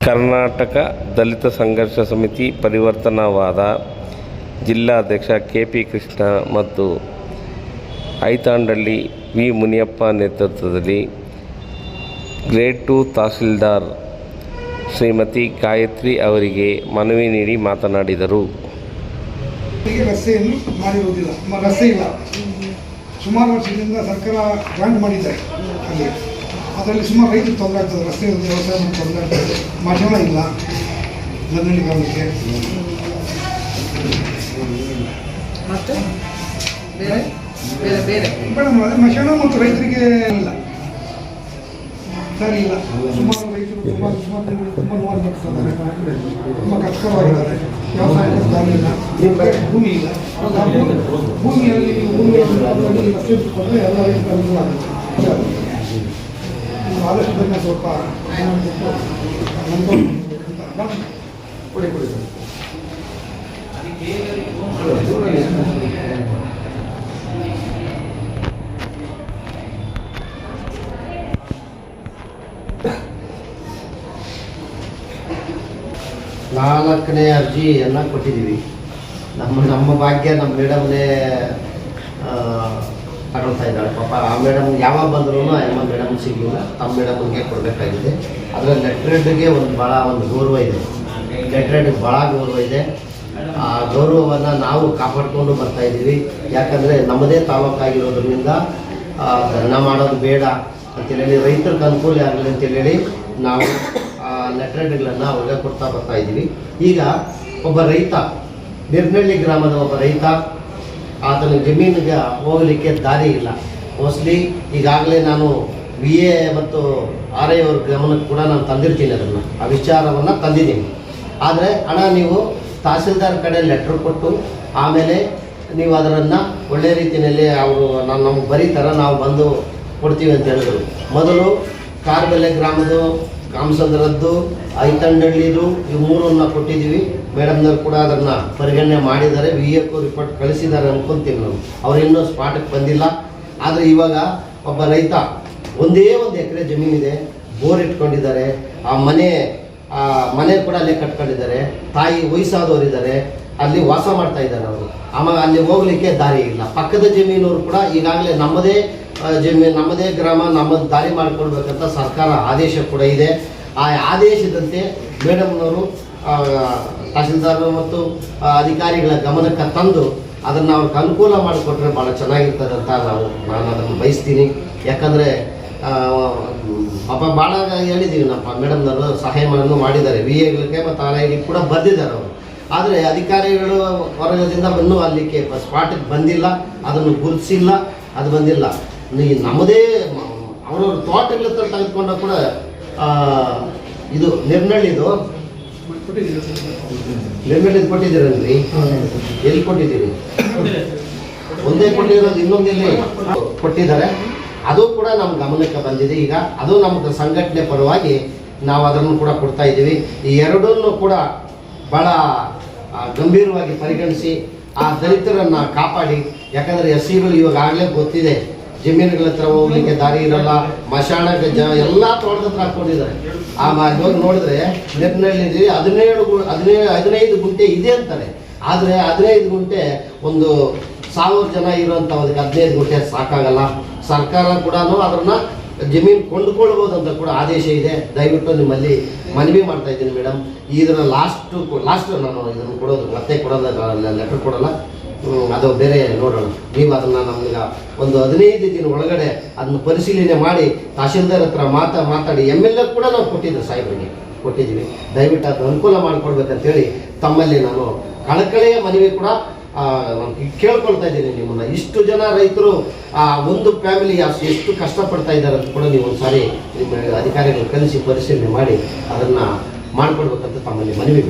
ಕರ್ನಾಟಕ ದಲಿತ ಸಂಘರ್ಷ ಸಮಿತಿ ಪರಿವರ್ತನವಾದ ಜಿಲ್ಲಾಧ್ಯಕ್ಷ ಕೆ.ಪಿ. ಕೃಷ್ಣ ಮತ್ತು ಐತಾಂಡಳ್ಳಿ ವಿ. ಮುನಿಯಪ್ಪ ನೇತೃತ್ವದಲ್ಲಿ ಗ್ರೇಡ್ 2 ತಹಸೀಲ್ದಾರ್ ಶ್ರೀಮತಿ ಗಾಯತ್ರಿ ಅವರಿಗೆ ಮನವಿ ನೀಡಿ ಮಾತನಾಡಿದರು. ರಸ್ತೆಯನ್ನು ಮಾಡಿರುವುದಿಲ್ಲ, ರಸ್ತೆ ಇಲ್ಲ. ಸುಮಾರು ವರ್ಷದಿಂದ ಸರ್ಕಾರ ಗ್ರಾಂಟ್ ಮಾಡಿದ್ದಾರೆ. ಅಲ್ಲಿ ಅದರಲ್ಲಿ ಸುಮಾರು ರೈತರು ತೊಂದರೆ ಆಗ್ತದೆ, ರಸ್ತೆ ವ್ಯವಸಾಯ ತೊಂದರೆ ಆಗ್ತದೆ. ಮಶಾನ ಇಲ್ಲ ನನ್ನಳ್ಳಿ ಗ್ರಾಮಕ್ಕೆ. ಮತ್ತು ಮೇಡಮ್ ಅದೇ ಮಶಾನ ಮತ್ತು ರೈತರಿಗೆ ಇಲ್ಲ, ಸರಿ ಇಲ್ಲ. ಸುಮಾರು ರೈತರು ತುಂಬ ನೋವು ಬರ್ತಿದ್ದಾರೆ, ತುಂಬ ಕಷ್ಟವಾಗಿದ್ದಾರೆ. ವ್ಯವಸಾಯಕ್ಕೆ ದಾರಿ ಇಲ್ಲ, ಭೂಮಿ ಇಲ್ಲ. ಭೂಮಿಯಲ್ಲಿ ರಸ್ತೆ ಕೊಟ್ಟರೆ ಎಲ್ಲ ರೈತರು ಅನುಕೂಲ ಆಗುತ್ತೆ. ಆದಷ್ಟು ಬೇಗ ಸ್ವಲ್ಪ ಕೊಡಿ ನಾಲ್ಕನೇ ಅರ್ಜಿಯನ್ನು ಕೊಟ್ಟಿದ್ದೀವಿ. ನಮ್ಮ ಭಾಗ್ಯ ನಮ್ಮ ಮೇಡಮ್ನೇ ತಗೊಳ್ತಾ ಇದ್ದಾಳೆ. ಪಾಪ ಆ ಮೇಡಮ್ ಯಾವಾಗ ಬಂದರೂ ನಮ್ಮ ಮೇಡಮ್ ಸಿಗಲಿಲ್ಲ, ತಮ್ಮ ಮೇಡಮ್ಗೆ ಕೊಡಬೇಕಾಗಿದೆ. ಅದರ ಲೆಟ್ರೆಡ್ಗೆ ಭಾಳ ಗೌರವ ಇದೆ, ಲೆಟ್ರೆಡ್ಗೆ ಭಾಳ ಗೌರವ ಇದೆ. ಆ ಗೌರವವನ್ನು ನಾವು ಕಾಪಾಡಿಕೊಂಡು ಬರ್ತಾಯಿದ್ದೀವಿ. ಯಾಕಂದರೆ ನಮ್ಮದೇ ತಾಲೂಕಾಗಿರೋದ್ರಿಂದ ಧರಣ ಮಾಡೋದು ಬೇಡ ಅಂತೇಳಿ, ರೈತರಿಗೆ ಅನುಕೂಲ ಆಗಲಿ ಅಂತೇಳಿ ನಾವು ಲೆಟ್ರೆಡ್ಗಳನ್ನು ಅವ್ರಿಗೆ ಕೊಡ್ತಾ ಬರ್ತಾಯಿದ್ದೀವಿ. ಈಗ ಒಬ್ಬ ರೈತ, ನಿರ್ನಳ್ಳಿ ಗ್ರಾಮದ ಒಬ್ಬ ರೈತ, ಆತನ ಜಮೀನಿಗೆ ಹೋಗಲಿಕ್ಕೆ ದಾರಿ ಇಲ್ಲ. ಮೋಸ್ಟ್ಲಿ ಈಗಾಗಲೇ ನಾನು VA ಮತ್ತು RI ಅವ್ರ ಗಮನಕ್ಕೆ ಕೂಡ ನಾನು ತಂದಿರ್ತೀನಿ, ಆ ವಿಚಾರವನ್ನು ತಂದಿದ್ದೀನಿ. ಆದರೆ ಹಣ ನೀವು ತಹಸೀಲ್ದಾರ್ ಕಡೆ ಲೆಟ್ರ್ ಕೊಟ್ಟು ಆಮೇಲೆ ನೀವು ಅದನ್ನು ಒಳ್ಳೆಯ ರೀತಿಯಲ್ಲಿ ಅವರು ನಮಗೆ ಬರೀತಾರೆ, ನಾವು ಬಂದು ಕೊಡ್ತೀವಿ ಅಂತ ಹೇಳಿದ್ರು. ಮೊದಲು ಕಾರ್ಬೆಲೆ ಗ್ರಾಮದ್ದು, ಕಾಮಸಂದ್ರದ್ದು, ಐತಂಡಳ್ಳಿದು, ಇವು ಮೂರನ್ನು ಕೊಟ್ಟಿದ್ದೀವಿ. ಮೇಡಮ್ನವ್ರು ಕೂಡ ಅದನ್ನು ಪರಿಗಣನೆ ಮಾಡಿದ್ದಾರೆ, VAಕ್ಕೂ ರಿಪೋರ್ಟ್ ಕಳಿಸಿದ್ದಾರೆ ಅನ್ಕೊಂತೀವಿ ನಾವು. ಅವ್ರು ಇನ್ನೂ ಸ್ಪಾಟಕ್ಕೆ ಬಂದಿಲ್ಲ. ಆದರೆ ಇವಾಗ ಒಬ್ಬ ರೈತ ಒಂದೇ ಒಂದು ಎಕರೆ ಜಮೀನಿದೆ, ಬೋರ್ ಇಟ್ಕೊಂಡಿದ್ದಾರೆ, ಆ ಮನೆ ಕೂಡ ಅಲ್ಲೇ ಕಟ್ಕೊಂಡಿದ್ದಾರೆ, ತಾಯಿ ವಯಸ್ಸಾದವರಿದ್ದಾರೆ, ಅಲ್ಲಿ ವಾಸ ಮಾಡ್ತಾ ಇದ್ದಾರೆ ಅವರು. ಆಮೇಲೆ ಅಲ್ಲಿ ಹೋಗಲಿಕ್ಕೆ ದಾರಿ ಇಲ್ಲ. ಪಕ್ಕದ ಜಮೀನವರು ಕೂಡ ಈಗಾಗಲೇ ನಮ್ಮದೇ ಜಮೀನು, ನಮ್ಮದೇ ಗ್ರಾಮ, ನಮ್ಮದು ದಾರಿ ಮಾಡಿಕೊಡ್ಬೇಕಂತ ಸರ್ಕಾರ ಆದೇಶ ಕೂಡ ಇದೆ. ಆ ಆದೇಶದಂತೆ ಮೇಡಮ್ನವರು ತಹಸೀಲ್ದಾರ್ ಮತ್ತು ಅಧಿಕಾರಿಗಳ ಗಮನಕ್ಕೆ ತಂದು ಅದನ್ನು ಅವ್ರಿಗೆ ಅನುಕೂಲ ಮಾಡಿಕೊಟ್ರೆ ಭಾಳ ಚೆನ್ನಾಗಿರ್ತದೆ ಅಂತ ನಾನು ಅದನ್ನು ಬಯಸ್ತೀನಿ. ಯಾಕಂದರೆ ಪಾಪ ಭಾಳ ಹೇಳಿದ್ದೀವಿ, ನಮ್ಮ ಮೇಡಮ್ನವರು ಸಹಾಯವನ್ನು ಮಾಡಿದ್ದಾರೆ, VAಗಳಿಗೆ ಮತ್ತು RIಗೆ ಕೂಡ ಬರೆದಿದ್ದಾರೆ ಅವರು. ಆದರೆ ಅಧಿಕಾರಿಗಳು ವರ್ಗದಿಂದ ಇನ್ನೂ ಅಲ್ಲಿಗೆ ಸ್ಪಾಟಿಗೆ ಬಂದಿಲ್ಲ, ಅದನ್ನು ಗುರುತಿಸಿಲ್ಲ, ಅದು ಬಂದಿಲ್ಲ. ನಮ್ಮದೇ ಅವರವ್ರ ತೋಟಗಳ ಹತ್ರ ತೆಗೆದುಕೊಂಡ ಕೂಡ ಇದು ನಿರ್ನಳ್ಳಿದು ಕೊಟ್ಟಿದ್ದೀರಲ್ರಿ? ಎಲ್ಲಿ ಕೊಟ್ಟಿದ್ದೀರಿ? ಒಂದೇ ಕೊಟ್ಟಿರೋದು, ಇನ್ನೊಂದೆಲ್ಲಿ ಕೊಟ್ಟಿದ್ದಾರೆ. ಅದು ಕೂಡ ನಮ್ಮ ಗಮನಕ್ಕೆ ಬಂದಿದೆ. ಈಗ ಅದು ನಮ್ಮ ಸಂಘಟನೆ ಪರವಾಗಿ ನಾವು ಅದನ್ನು ಕೂಡ ಕೊಡ್ತಾ ಇದ್ದೀವಿ. ಈ ಎರಡನ್ನೂ ಕೂಡ ಭಾಳ ಗಂಭೀರವಾಗಿ ಪರಿಗಣಿಸಿ ಆ ದಲಿತರನ್ನು ಕಾಪಾಡಿ. ಯಾಕಂದರೆ SCಗಳು ಇವಾಗಲೇ ಗೊತ್ತಿದೆ, ಜಮೀನುಗಳ ಹತ್ರ ಹೋಗ್ಲಿಕ್ಕೆ ದಾರಿ ಇರಲ್ಲ, ಮಶಾಣಕ್ಕೆ ಎಲ್ಲ ತೋಟದ ಹತ್ರ ಹಾಕ್ಕೊಂಡಿದ್ದಾರೆ. ಹೋಗಿ ನೋಡಿದ್ರೆ ನಿರ್ನಳ್ಳಿ 15 ಗುಂಟೆ ಇದೆ ಅಂತಾರೆ. ಆದರೆ 15 ಗುಂಟೆ 1,000 ಜನ ಇರುವಂಥ 15 ಗುಂಟೆ ಸಾಕಾಗಲ್ಲ. ಸರ್ಕಾರ ಕೂಡ ಅದನ್ನು ಜಮೀನು ಕೊಂಡುಕೊಳ್ಬೋದು ಅಂತ ಕೂಡ ಆದೇಶ ಇದೆ. ದಯವಿಟ್ಟು ನಿಮ್ಮಲ್ಲಿ ಮನವಿ ಮಾಡ್ತಾ ಇದ್ದೀನಿ ಮೇಡಮ್, ಇದನ್ನು ಲಾಸ್ಟ್ ನಾನು ಇದನ್ನು ಕೊಡೋದು, ಮತ್ತೆ ಕೊಡೋಲ್ಲ, ಲೆಟರ್ ಕೊಡೋಲ್ಲ, ಅದು ಬೇರೆ ನೋಡೋಣ. ನೀವು ಅದನ್ನು ನಮ್ಗೆ 15 ದಿನ ಒಳಗಡೆ ಅದನ್ನು ಪರಿಶೀಲನೆ ಮಾಡಿ ತಹಸೀಲ್ದಾರ್ ಹತ್ರ ಮಾತಾಡಿ MLA ಕೂಡ ನಾವು ಕೊಟ್ಟಿದ್ದೆ, ಸಾಹೇಬರಿಗೆ ಕೊಟ್ಟಿದ್ದೀವಿ. ದಯವಿಟ್ಟು ಅದು ಅನುಕೂಲ ಮಾಡಿಕೊಡ್ಬೇಕಂತೇಳಿ ತಮ್ಮಲ್ಲಿ ನಾನು ಕಳಕಳೆಯ ಮನವಿ ಕೂಡ ಕೇಳ್ಕೊಳ್ತಾ ಇದ್ದೀನಿ ನಿಮ್ಮನ್ನು. ಇಷ್ಟು ಜನ ರೈತರು ಒಂದು ಫ್ಯಾಮಿಲಿ ಎಷ್ಟು ಕಷ್ಟಪಡ್ತಾ ಇದ್ದಾರೆ ಅಂತ ಕೂಡ ನೀವು ಒಂದು ಸಾರಿ ನಿಮ್ಮ ಅಧಿಕಾರಿಗಳು ಕಲಿಸಿ ಪರಿಶೀಲನೆ ಮಾಡಿ ಅದನ್ನು ಮಾಡಿಕೊಡ್ಬೇಕಂತ ತಮ್ಮಲ್ಲಿ ಮನವಿ.